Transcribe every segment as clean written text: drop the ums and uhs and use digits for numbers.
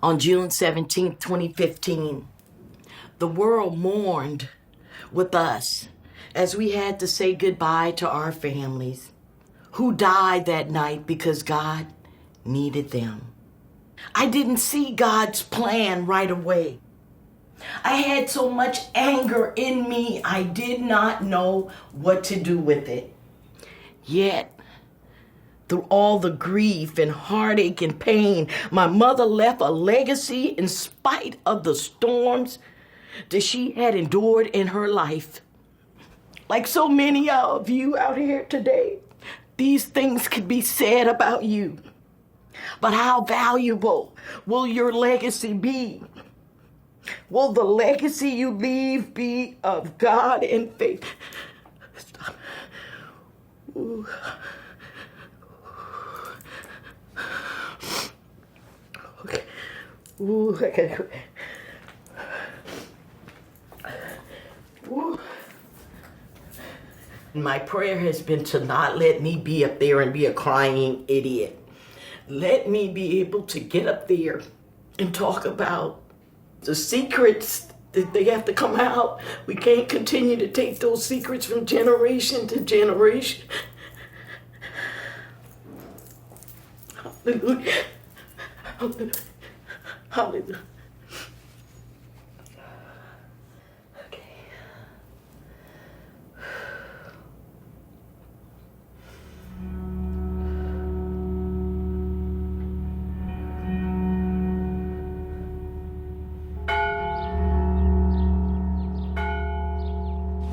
On June 17, 2015, the world mourned with us as we had to say goodbye to our families who died that night because God needed them. I didn't see God's plan right away. I had so much anger in me, I did not know what to do with it. Yet, through all the grief and heartache and pain, my mother left a legacy in spite of the storms that she had endured in her life. Like so many of you out here today, these things could be said about you. But how valuable will your legacy be? Will the legacy you leave be of God and faith? Stop. Ooh. Okay. Ooh, I gotta go. Ooh. My prayer has been to not let me be up there and be a crying idiot. Let me be able to get up there and talk about the secrets that they have to come out. We can't continue to take those secrets from generation to generation. Hallelujah. Hallelujah. Hallelujah.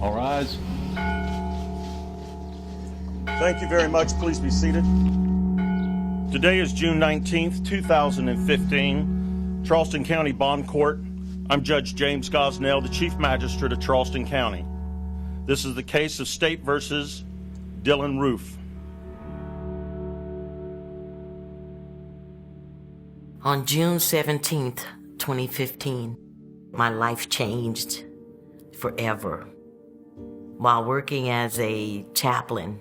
All rise. Thank you very much. Please be seated. Today is June 19th, 2015, Charleston County Bond Court. I'm Judge James Gosnell, the Chief Magistrate of Charleston County. This is the case of State versus Dylan Roof. On June 17th, 2015, my life changed forever. While working as a chaplain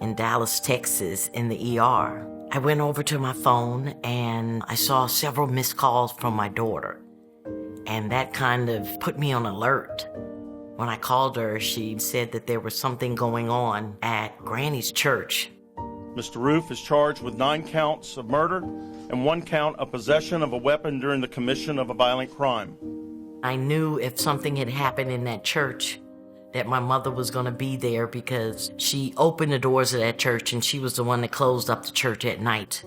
in Dallas, Texas, in the ER, I went over to my phone and I saw several missed calls from my daughter. And that kind of put me on alert. When I called her, she said that there was something going on at Granny's church. Mr. Roof is charged with 9 counts of murder and 1 count of possession of a weapon during the commission of a violent crime. I knew if something had happened in that church, that my mother was going to be there because she opened the doors of that church and she was the one that closed up the church at night.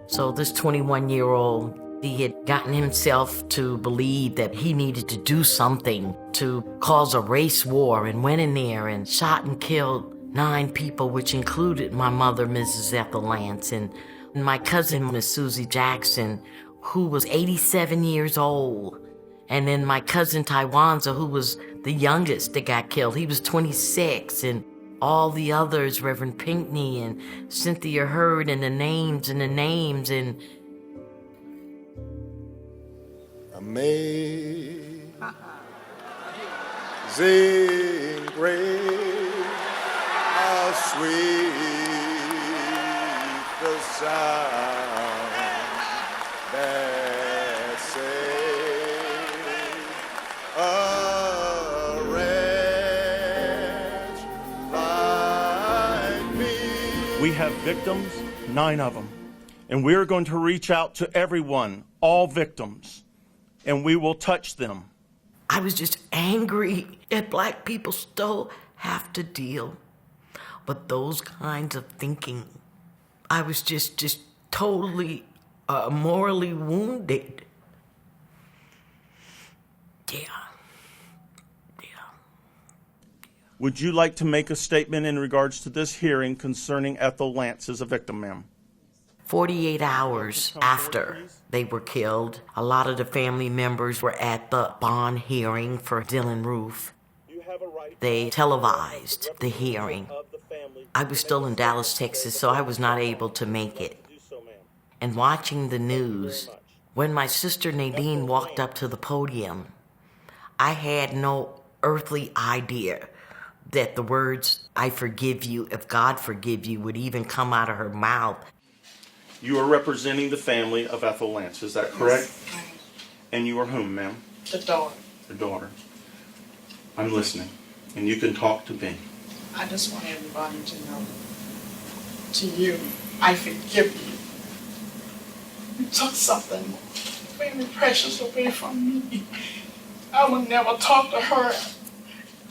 So this 21-year-old, he had gotten himself to believe that he needed to do something to cause a race war, and went in there and shot and killed 9 people, which included my mother, Mrs. Ethel Lance, and my cousin, Miss Susie Jackson, who was 87 years old. And then my cousin Tywanza, who was the youngest that got killed. He was 26. And all the others, Reverend Pinckney and Cynthia Hurd, and the names. And Amazing grace, how sweet the sound that saved a wretch like me. We have victims, 9 of them. And we're going to reach out to everyone, all victims, and we will touch them. I was just angry that black people still have to deal with those kinds of thinking. I was just totally morally wounded. Yeah. Would you like to make a statement in regards to this hearing concerning Ethel Lance as a victim, ma'am? 48 hours after they were killed, a lot of the family members were at the bond hearing for Dylan Roof. They televised the hearing. I was still in Dallas, Texas, so I was not able to make it. And watching the news, when my sister Nadine walked up to the podium, I had no earthly idea that the words, "I forgive you," if God forgive you, would even come out of her mouth. You are representing the family of Ethel Lance, is that correct? Yes. And you are whom, ma'am? The daughter. The daughter. I'm listening, and you can talk to me. I just want everybody to know, to you, I forgive you. You took something very precious away from me. I will never talk to her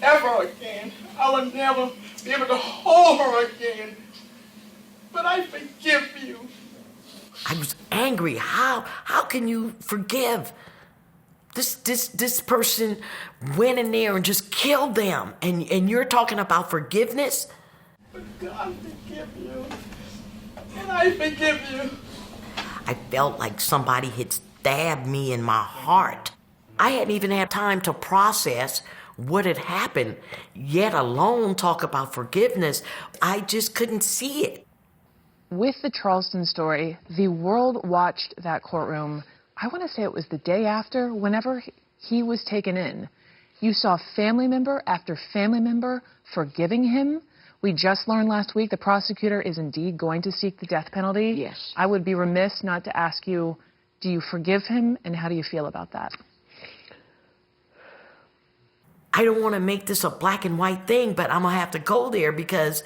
ever again. I will never be able to hold her again. But I forgive you. I was angry. How can you forgive? This person went in there and just killed them, and you're talking about forgiveness? But God forgive you. And I forgive you. I felt like somebody had stabbed me in my heart. I hadn't even had time to process what had happened, yet alone talk about forgiveness. I just couldn't see it. With the Charleston story, the world watched that courtroom. I want to say it was the day after, whenever he was taken in. You saw family member after family member forgiving him. We just learned last week the prosecutor is indeed going to seek the death penalty. Yes. I would be remiss not to ask you, do you forgive him, and how do you feel about that? I don't want to make this a black and white thing, but I'm going to have to go there because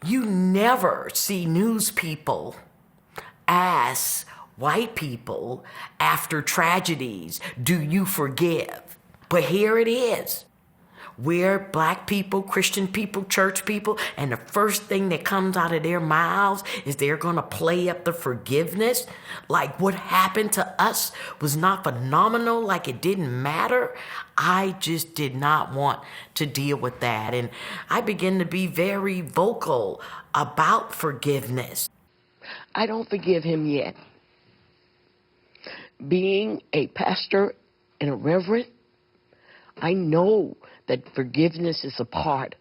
you never see news people ask white people after tragedies, do you forgive? But here it is. We're black people, Christian people, church people, and the first thing that comes out of their mouths is they're going to play up the forgiveness. Like what happened to us was not phenomenal, like it didn't matter. I just did not want to deal with that. And I began to be very vocal about forgiveness. I don't forgive him yet. Being a pastor and a reverend, I know that forgiveness is a part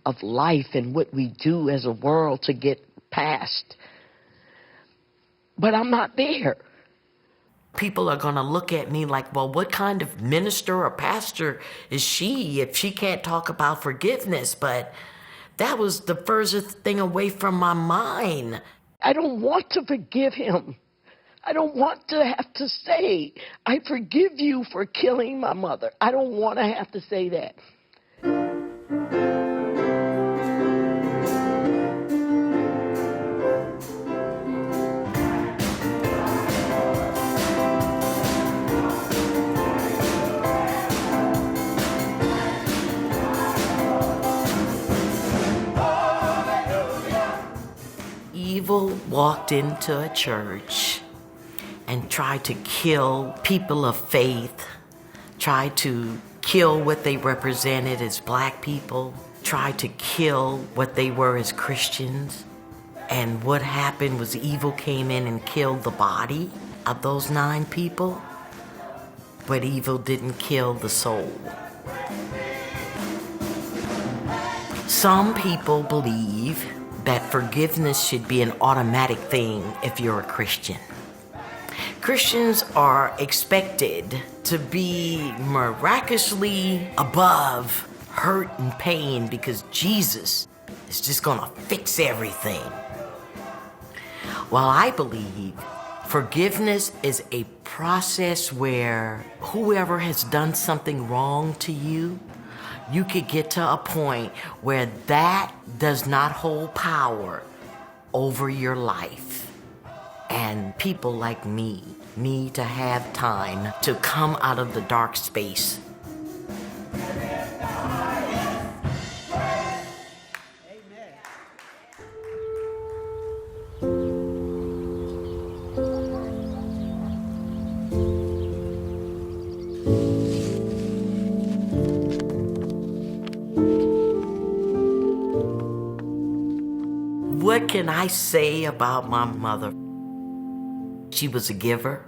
of life and what we do as a world to get past. But I'm not there. People are going to look at me like, well, what kind of minister or pastor is she if she can't talk about forgiveness? But that was the furthest thing away from my mind. I don't want to forgive him. I don't want to have to say, I forgive you for killing my mother. I don't want to have to say that. Evil walked into a church and tried to kill people of faith, tried to kill what they represented as black people, tried to kill what they were as Christians. And what happened was evil came in and killed the body of those 9 people, but evil didn't kill the soul. Some people believe that forgiveness should be an automatic thing if you're a Christian. Christians are expected to be miraculously above hurt and pain because Jesus is just going to fix everything. While I believe forgiveness is a process where whoever has done something wrong to you, you could get to a point where that does not hold power over your life. And people like me need to have time to come out of the dark space. What can I say about my mother? She was a giver.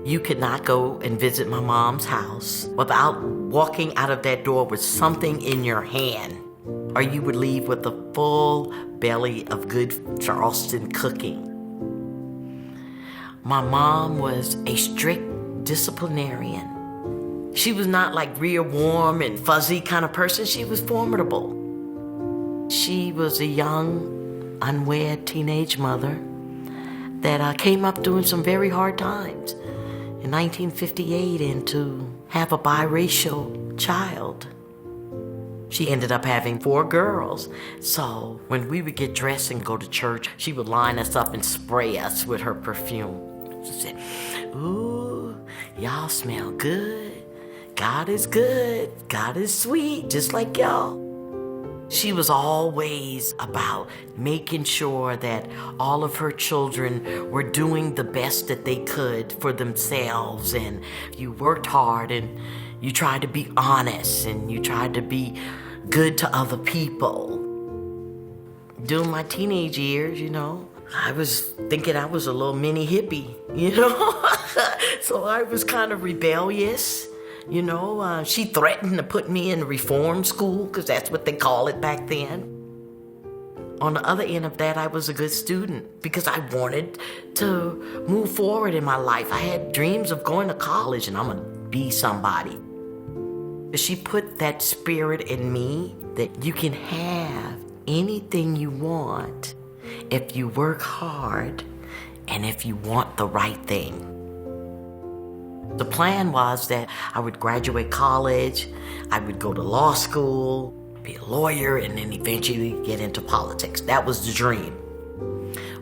You could not go and visit my mom's house without walking out of that door with something in your hand, or you would leave with a full belly of good Charleston cooking. My mom was a strict disciplinarian. She was not like real warm and fuzzy kind of person. She was formidable. She was a young, unwed teenage mother that came up during some very hard times in 1958, and to have a biracial child. She ended up having 4 girls. So when we would get dressed and go to church, she would line us up and spray us with her perfume. She said, "Ooh, y'all smell good. God is good. God is sweet, just like y'all." She was always about making sure that all of her children were doing the best that they could for themselves, and you worked hard and you tried to be honest and you tried to be good to other people. During my teenage years, I was thinking I was a little mini hippie, So I was kind of rebellious. She threatened to put me in reform school, because that's what they call it back then. On the other end of that, I was a good student because I wanted to move forward in my life. I had dreams of going to college and I'm going to be somebody. She put that spirit in me that you can have anything you want if you work hard and if you want the right thing. The plan was that I would graduate college, I would go to law school, be a lawyer, and then eventually get into politics. That was the dream.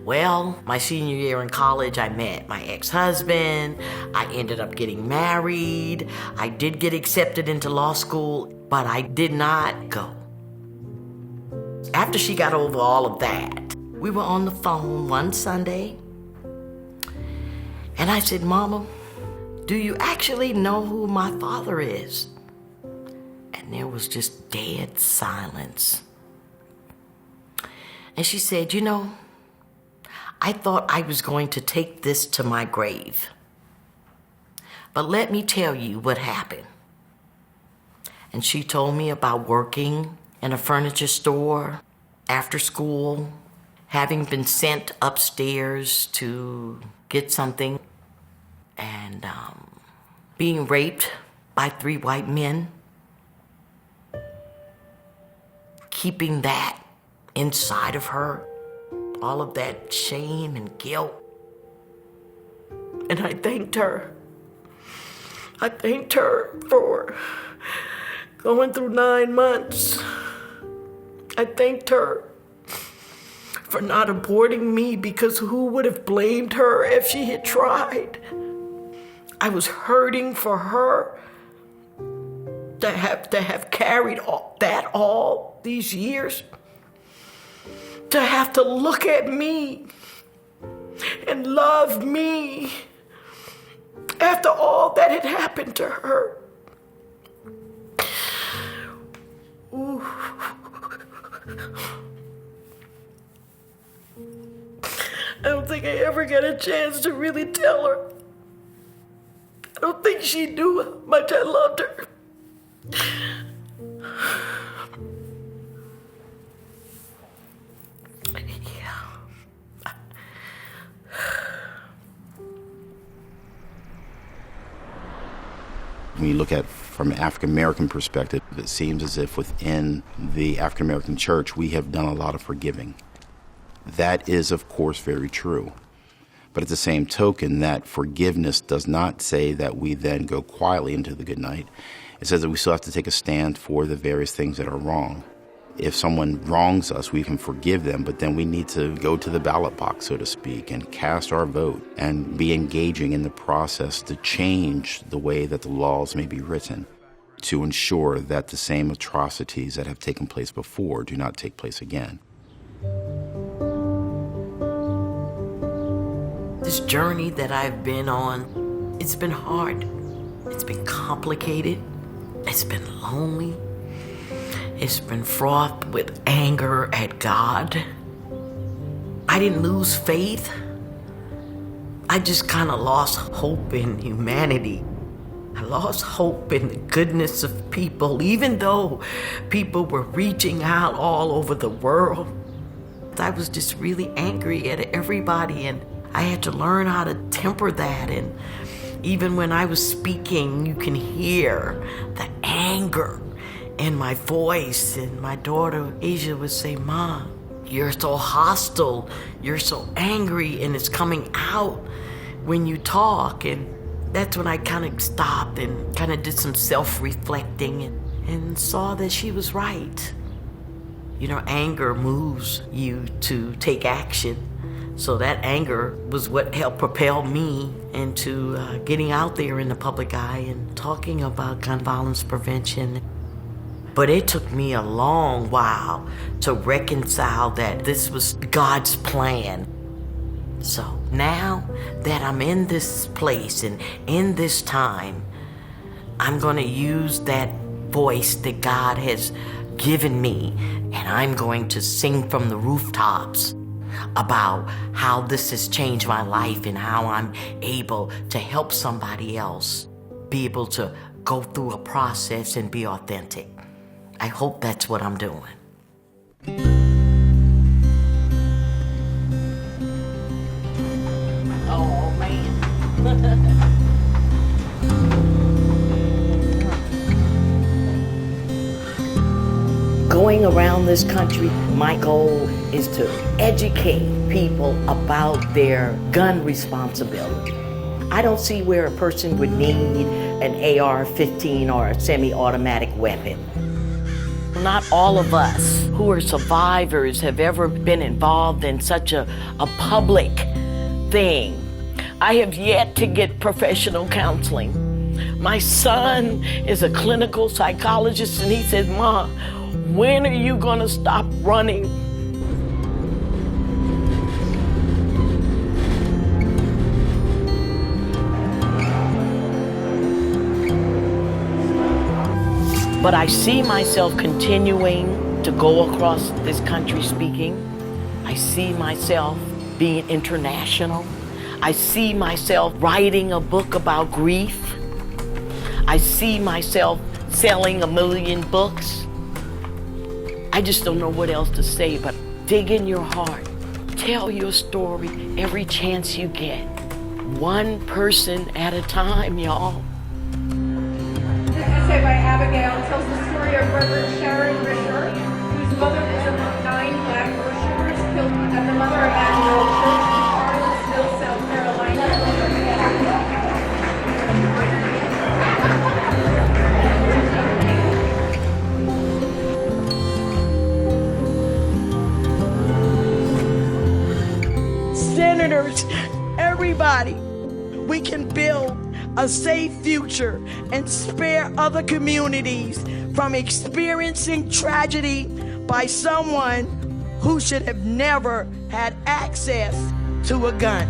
Well, my senior year in college, I met my ex-husband. I ended up getting married. I did get accepted into law school, but I did not go. After she got over all of that, we were on the phone one Sunday, and I said, "Mama, do you actually know who my father is?" And there was just dead silence. And she said, "I thought I was going to take this to my grave. But let me tell you what happened." And she told me about working in a furniture store after school, having been sent upstairs to get something, and being raped by 3 white men, keeping that inside of her, all of that shame and guilt. And I thanked her. I thanked her for going through 9 months. I thanked her for not aborting me, because who would have blamed her if she had tried? I was hurting for her to have carried all these years, to have to look at me and love me after all that had happened to her. Ooh. I don't think I ever got a chance to really tell her. I don't think she knew how much I loved her. When you look at it from an African-American perspective, it seems as if within the African-American church, we have done a lot of forgiving. That is, of course, very true. But at the same token, that forgiveness does not say that we then go quietly into the good night. It says that we still have to take a stand for the various things that are wrong. If someone wrongs us, we can forgive them, but then we need to go to the ballot box, so to speak, and cast our vote and be engaging in the process to change the way that the laws may be written, to ensure that the same atrocities that have taken place before do not take place again. This journey that I've been on, it's been hard. It's been complicated. It's been lonely. It's been fraught with anger at God. I didn't lose faith. I just kind of lost hope in humanity. I lost hope in the goodness of people, even though people were reaching out all over the world. I was just really angry at everybody, and I had to learn how to temper that and Even when I was speaking, you can hear the anger in my voice. And my daughter, Asia, would say, "Mom, you're so hostile, you're so angry, and it's coming out when you talk." And that's when I kind of stopped and kind of did some self-reflecting and saw that she was right. You know, anger moves you to take action. So that anger was what helped propel me into getting out there in the public eye and talking about gun violence prevention. But it took me a long while to reconcile that this was God's plan. So now that I'm in this place and in this time, I'm going to use that voice that God has given me, and I'm going to sing from the rooftops about how this has changed my life and how I'm able to help somebody else be able to go through a process and be authentic. I hope that's what I'm doing. Oh, man. Going around this country, my goal is to educate people about their gun responsibility. I don't see where a person would need an AR-15 or a semi-automatic weapon. Not all of us who are survivors have ever been involved in such a public thing. I have yet to get professional counseling. My son is a clinical psychologist, and he said, "Mom, when are you gonna stop running?" But I see myself continuing to go across this country speaking. I see myself being international. I see myself writing a book about grief. I see myself selling 1 million books. I just don't know what else to say, but dig in your heart. Tell your story every chance you get. One person at a time, y'all. This essay by Abigail tells the story of Reverend Sharon Risher, whose mother was among 9 black worshipers killed at the Mother Emanuel Church in Charleston, South Carolina. Senators, everybody, we can build a safe future and spare other communities from experiencing tragedy by someone who should have never had access to a gun.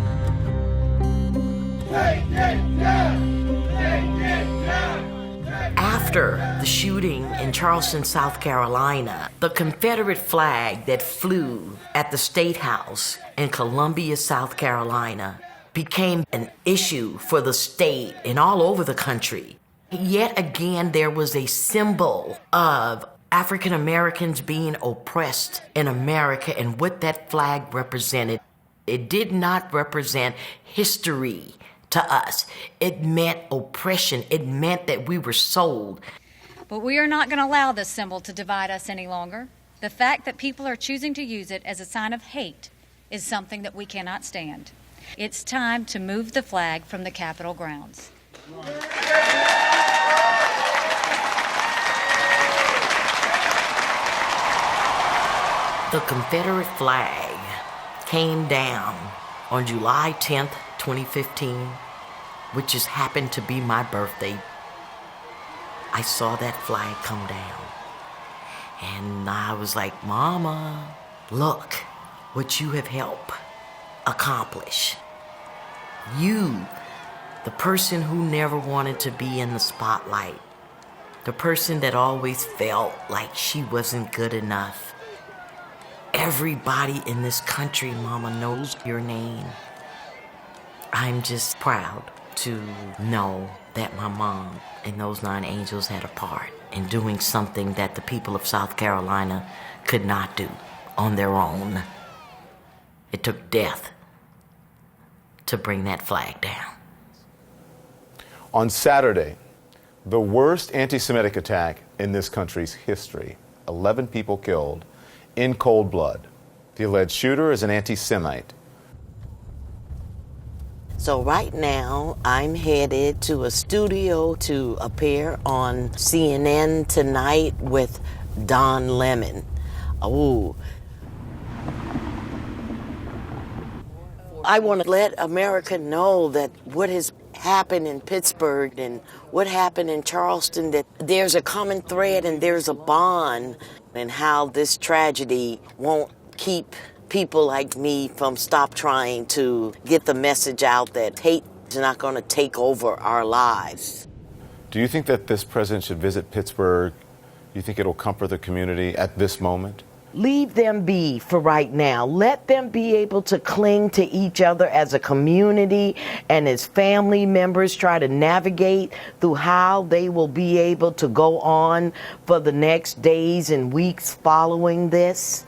After the shooting in Charleston, South Carolina, the Confederate flag that flew at the State House in Columbia, South Carolina, became an issue for the state and all over the country. Yet again, there was a symbol of African Americans being oppressed in America and what that flag represented. It did not represent history to us. It meant oppression. It meant that we were sold. But we are not going to allow this symbol to divide us any longer. The fact that people are choosing to use it as a sign of hate is something that we cannot stand. It's time to move the flag from the Capitol grounds. The Confederate flag came down on July 10th, 2015, which just happened to be my birthday. I saw that flag come down, and I was like, "Mama, look what you have helped accomplish. You, the person who never wanted to be in the spotlight, the person that always felt like she wasn't good enough. Everybody in this country, Mama, knows your name." I'm just proud to know that my mom and those 9 angels had a part in doing something that the people of South Carolina could not do on their own. It took death to bring that flag down. On Saturday, the worst anti-Semitic attack in this country's history. 11 people killed in cold blood. The alleged shooter is an anti-Semite. So right now, I'm headed to a studio to appear on CNN Tonight with Don Lemon. Oh. I want to let America know that what has happened in Pittsburgh and what happened in Charleston, that there's a common thread and there's a bond, and how this tragedy won't keep people like me from stop trying to get the message out that hate is not going to take over our lives. Do you think that this president should visit Pittsburgh? Do you think it'll comfort the community at this moment? Leave them be for right now. Let them be able to cling to each other as a community and as family members, try to navigate through how they will be able to go on for the next days and weeks following this.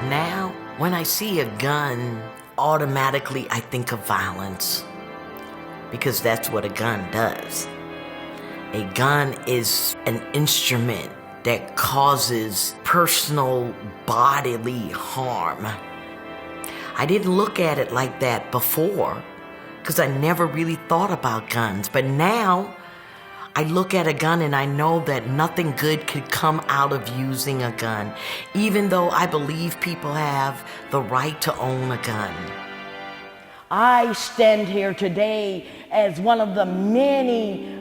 Now, when I see a gun, automatically I think of violence, because that's what a gun does. A gun is an instrument that causes personal bodily harm. I didn't look at it like that before, because I never really thought about guns, but now I look at a gun and I know that nothing good could come out of using a gun, even though I believe people have the right to own a gun. I stand here today as one of the many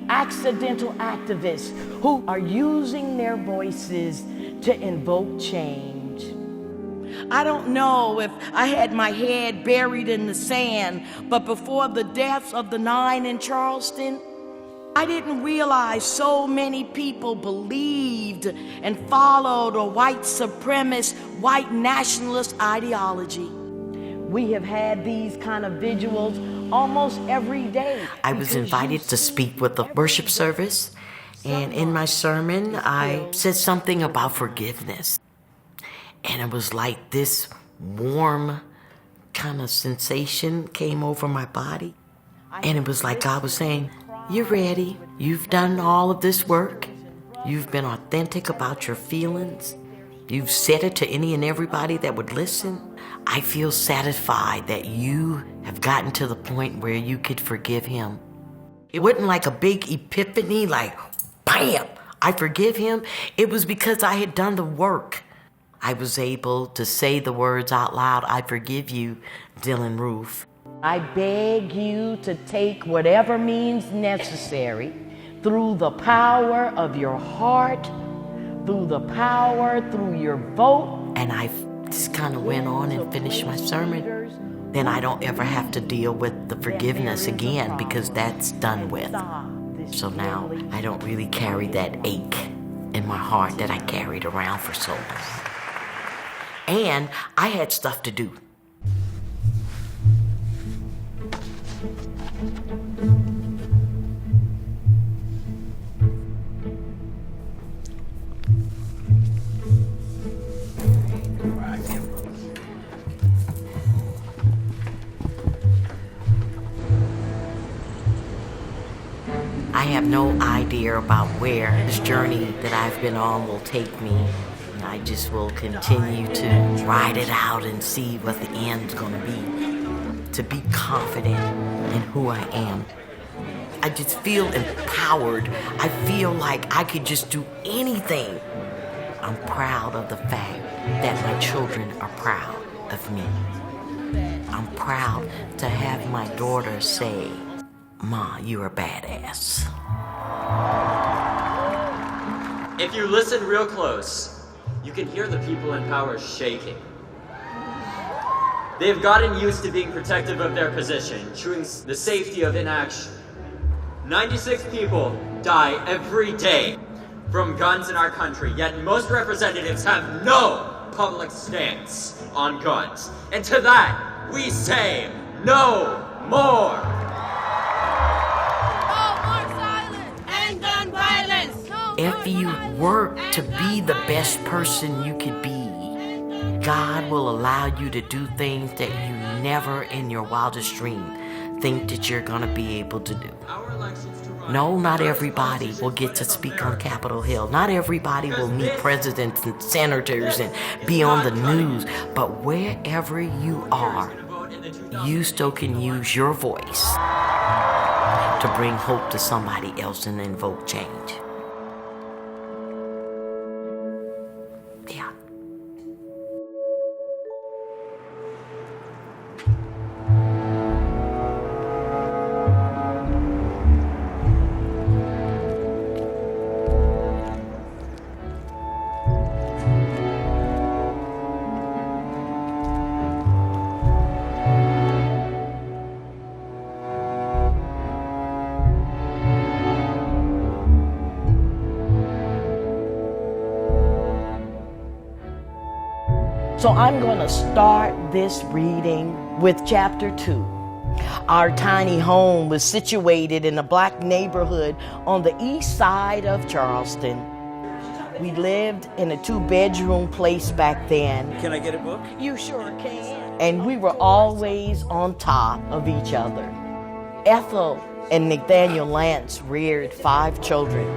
accidental activists who are using their voices to invoke change. I don't know if I had my head buried in the sand, but before the deaths of the 9 in Charleston, I didn't realize so many people believed and followed a white supremacist, white nationalist ideology. We have had these kind of vigils almost every day. I was invited to speak with the worship service, and in my sermon, I said something about forgiveness. And it was like this warm kind of sensation came over my body. And it was like God was saying, you're ready. You've done all of this work. You've been authentic about your feelings. You've said it to any and everybody that would listen. I feel satisfied that you have gotten to the point where you could forgive him. It wasn't like a big epiphany, like, bam, I forgive him. It was because I had done the work. I was able to say the words out loud, I forgive you, Dylan Roof. I beg you to take whatever means necessary through the power of your heart, through the power, through your vote. And I just kind of went on and finished my sermon. Then I don't ever have to deal with the forgiveness again, because that's done with. So now I don't really carry that ache in my heart that I carried around for so long. And I had stuff to do. I have no idea about where this journey that I've been on will take me. I just will continue to ride it out and see what the end's gonna be. To be confident in who I am. I just feel empowered. I feel like I could just do anything. I'm proud of the fact that my children are proud of me. I'm proud to have my daughter say, Ma, you're a badass. If you listen real close, you can hear the people in power shaking. They have gotten used to being protective of their position, chewing the safety of inaction. 96 people die every day from guns in our country, yet most representatives have no public stance on guns. And to that, we say no more. If you work to be the best person you could be, God will allow you to do things that you never in your wildest dream think that you're going to be able to do. No, not everybody will get to speak on Capitol Hill. Not everybody will meet presidents and senators and be on the news. But wherever you are, you still can use your voice to bring hope to somebody else and invoke change. Yeah. So I'm going to start this reading with chapter 2. Our tiny home was situated in a black neighborhood on the east side of Charleston. We lived in a 2-bedroom place back then. Can I get a book? You sure can. And we were always on top of each other. Ethel and Nathaniel Lance reared 5 children.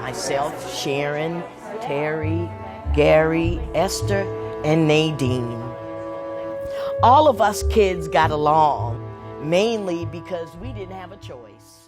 Myself, Sharon, Terry, Gary, Esther, and Nadine. All of us kids got along, mainly because we didn't have a choice.